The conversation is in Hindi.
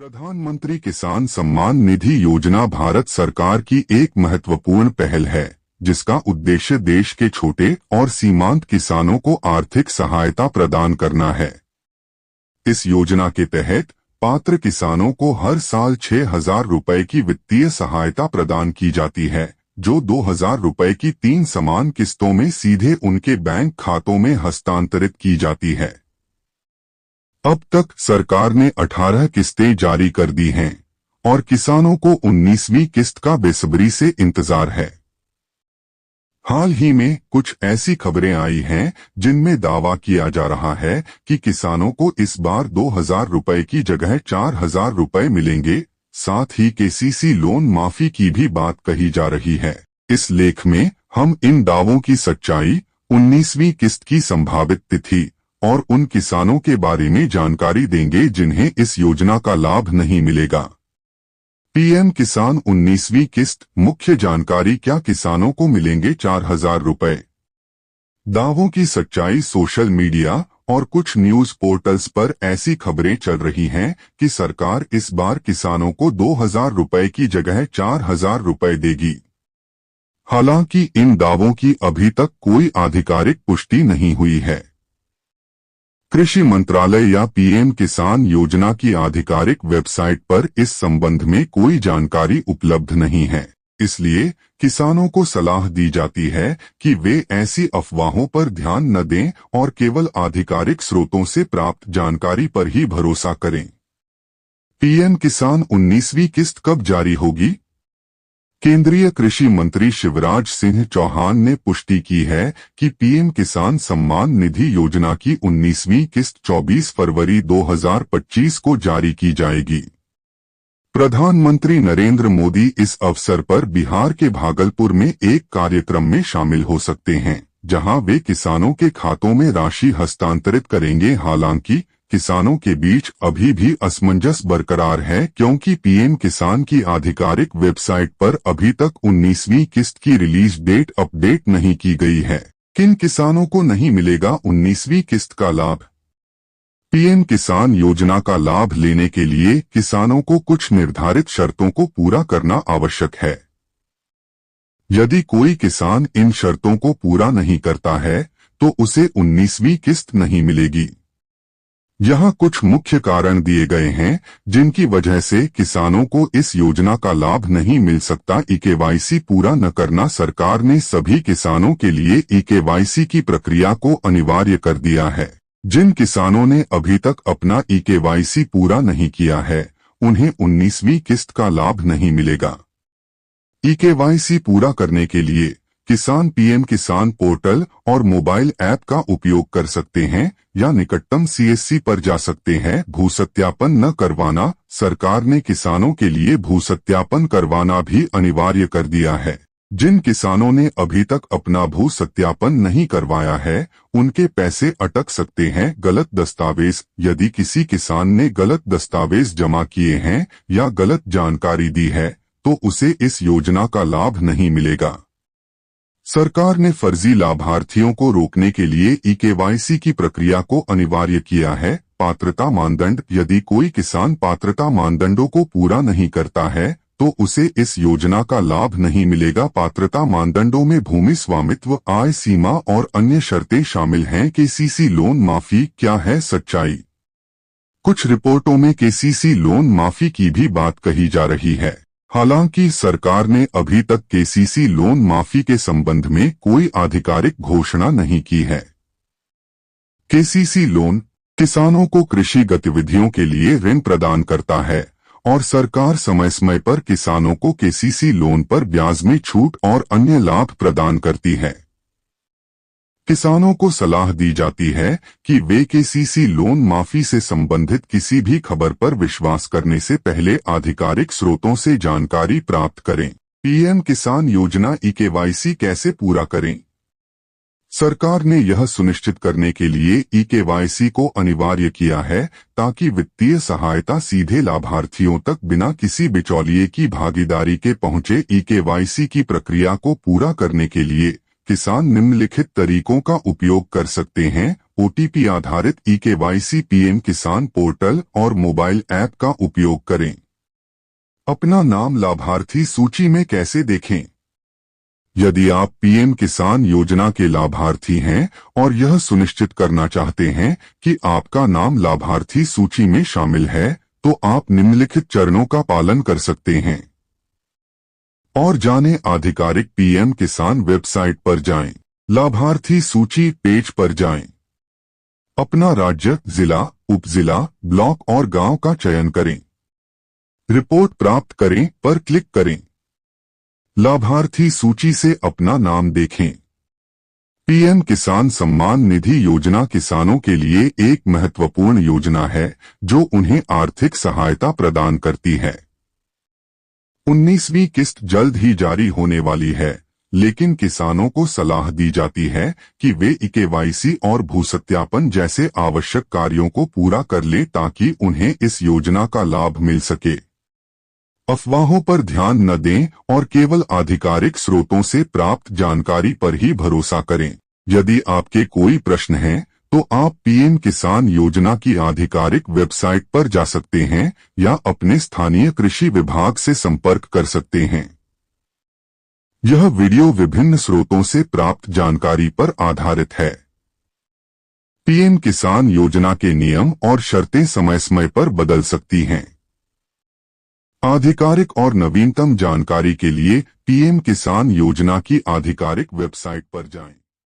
प्रधानमंत्री किसान सम्मान निधि योजना भारत सरकार की एक महत्वपूर्ण पहल है, जिसका उद्देश्य देश के छोटे और सीमांत किसानों को आर्थिक सहायता प्रदान करना है। इस योजना के तहत पात्र किसानों को हर साल 6,000 रुपए की वित्तीय सहायता प्रदान की जाती है, जो 2,000 रुपए की 3 समान किस्तों में सीधे उनके बैंक खातों में हस्तांतरित की जाती है। अब तक सरकार ने 18 किस्तें जारी कर दी हैं और किसानों को 19वीं किस्त का बेसब्री से इंतजार है। हाल ही में कुछ ऐसी खबरें आई हैं जिनमें दावा किया जा रहा है कि किसानों को इस बार 2,000 रुपए की जगह 4,000 रुपए मिलेंगे। साथ ही केसीसी लोन माफी की भी बात कही जा रही है। इस लेख में हम इन दावों की सच्चाई, 19वीं किस्त की संभावित तिथि और उन किसानों के बारे में जानकारी देंगे जिन्हें इस योजना का लाभ नहीं मिलेगा। पीएम किसान 19वीं किस्त मुख्य जानकारी। क्या किसानों को मिलेंगे 4,000 रुपए? दावों की सच्चाई। सोशल मीडिया और कुछ न्यूज पोर्टल्स पर ऐसी खबरें चल रही हैं कि सरकार इस बार किसानों को 2,000 रुपए की जगह 4,000 रुपए देगी। हालांकि इन दावों की अभी तक कोई आधिकारिक पुष्टि नहीं हुई है। कृषि मंत्रालय या पीएम किसान योजना की आधिकारिक वेबसाइट पर इस संबंध में कोई जानकारी उपलब्ध नहीं है। इसलिए किसानों को सलाह दी जाती है कि वे ऐसी अफवाहों पर ध्यान न दें और केवल आधिकारिक स्रोतों से प्राप्त जानकारी पर ही भरोसा करें। पीएम किसान 19वीं किस्त कब जारी होगी? केंद्रीय कृषि मंत्री शिवराज सिंह चौहान ने पुष्टि की है कि पीएम किसान सम्मान निधि योजना की 19वीं किस्त 24 फरवरी 2025 को जारी की जाएगी। प्रधानमंत्री नरेंद्र मोदी इस अवसर पर बिहार के भागलपुर में एक कार्यक्रम में शामिल हो सकते हैं, जहां वे किसानों के खातों में राशि हस्तांतरित करेंगे। हालांकि किसानों के बीच अभी भी असमंजस बरकरार है, क्योंकि पीएम किसान की आधिकारिक वेबसाइट पर अभी तक 19वीं किस्त की रिलीज डेट अपडेट नहीं की गई है। किन किसानों को नहीं मिलेगा 19वीं किस्त का लाभ? पीएम किसान योजना का लाभ लेने के लिए किसानों को कुछ निर्धारित शर्तों को पूरा करना आवश्यक है। यदि कोई किसान इन शर्तों को पूरा नहीं करता है तो उसे 19वीं किस्त नहीं मिलेगी। यहाँ कुछ मुख्य कारण दिए गए हैं जिनकी वजह से किसानों को इस योजना का लाभ नहीं मिल सकता। ईकेवाईसी पूरा न करना। सरकार ने सभी किसानों के लिए ईकेवाईसी की प्रक्रिया को अनिवार्य कर दिया है। जिन किसानों ने अभी तक अपना ईकेवाईसी पूरा नहीं किया है, उन्हें 19वीं किस्त का लाभ नहीं मिलेगा। ईकेवाईसी पूरा करने के लिए किसान पीएम किसान पोर्टल और मोबाइल ऐप का उपयोग कर सकते हैं या निकटतम सीएससी पर जा सकते हैं। भू सत्यापन न करवाना। सरकार ने किसानों के लिए भू सत्यापन करवाना भी अनिवार्य कर दिया है। जिन किसानों ने अभी तक अपना भू सत्यापन नहीं करवाया है, उनके पैसे अटक सकते हैं। गलत दस्तावेज। यदि किसी किसान ने गलत दस्तावेज जमा किए हैं या गलत जानकारी दी है तो उसे इस योजना का लाभ नहीं मिलेगा। सरकार ने फर्जी लाभार्थियों को रोकने के लिए ईकेवाईसी की प्रक्रिया को अनिवार्य किया है। पात्रता मानदंड। यदि कोई किसान पात्रता मानदंडों को पूरा नहीं करता है तो उसे इस योजना का लाभ नहीं मिलेगा। पात्रता मानदंडों में भूमि स्वामित्व, आय सीमा और अन्य शर्तें शामिल हैं। केसीसी लोन माफी। क्या है सच्चाई? कुछ रिपोर्टों में केसीसी लोन माफी की भी बात कही जा रही है। हालांकि सरकार ने अभी तक केसीसी लोन माफी के संबंध में कोई आधिकारिक घोषणा नहीं की है। केसीसी लोन किसानों को कृषि गतिविधियों के लिए ऋण प्रदान करता है और सरकार समय समय पर किसानों को केसीसी लोन पर ब्याज में छूट और अन्य लाभ प्रदान करती है। किसानों को सलाह दी जाती है कि वे केसीसी लोन माफी से संबंधित किसी भी खबर पर विश्वास करने से पहले आधिकारिक स्रोतों से जानकारी प्राप्त करें। पीएम किसान योजना ईकेवाईसी कैसे पूरा करें? सरकार ने यह सुनिश्चित करने के लिए ईकेवाईसी को अनिवार्य किया है ताकि वित्तीय सहायता सीधे लाभार्थियों तक बिना किसी बिचौलिए की भागीदारी के पहुंचे। ईकेवाईसी की प्रक्रिया को पूरा करने के लिए किसान निम्नलिखित तरीकों का उपयोग कर सकते हैं। OTP आधारित eKYC पीएम किसान पोर्टल और मोबाइल ऐप का उपयोग करें। अपना नाम लाभार्थी सूची में कैसे देखें? यदि आप पीएम किसान योजना के लाभार्थी हैं और यह सुनिश्चित करना चाहते हैं कि आपका नाम लाभार्थी सूची में शामिल है, तो आप निम्नलिखित चरणों का पालन कर सकते हैं। और जानें, आधिकारिक पीएम किसान वेबसाइट पर जाएं। लाभार्थी सूची पेज पर जाएं। अपना राज्य, जिला, उपजिला, ब्लॉक और गांव का चयन करें। रिपोर्ट प्राप्त करें पर क्लिक करें। लाभार्थी सूची से अपना नाम देखें। पीएम किसान सम्मान निधि योजना किसानों के लिए एक महत्वपूर्ण योजना है जो उन्हें आर्थिक सहायता प्रदान करती है। 19वीं किस्त जल्द ही जारी होने वाली है, लेकिन किसानों को सलाह दी जाती है कि वे eKYC और भूसत्यापन जैसे आवश्यक कार्यों को पूरा कर लें ताकि उन्हें इस योजना का लाभ मिल सके। अफवाहों पर ध्यान न दें और केवल आधिकारिक स्रोतों से प्राप्त जानकारी पर ही भरोसा करें। यदि आपके कोई प्रश्न हैं, तो आप पीएम किसान योजना की आधिकारिक वेबसाइट पर जा सकते हैं या अपने स्थानीय कृषि विभाग से संपर्क कर सकते हैं। यह वीडियो विभिन्न स्रोतों से प्राप्त जानकारी पर आधारित है। पीएम किसान योजना के नियम और शर्तें समय समय पर बदल सकती हैं। आधिकारिक और नवीनतम जानकारी के लिए पीएम किसान योजना की आधिकारिक वेबसाइट पर जाएं।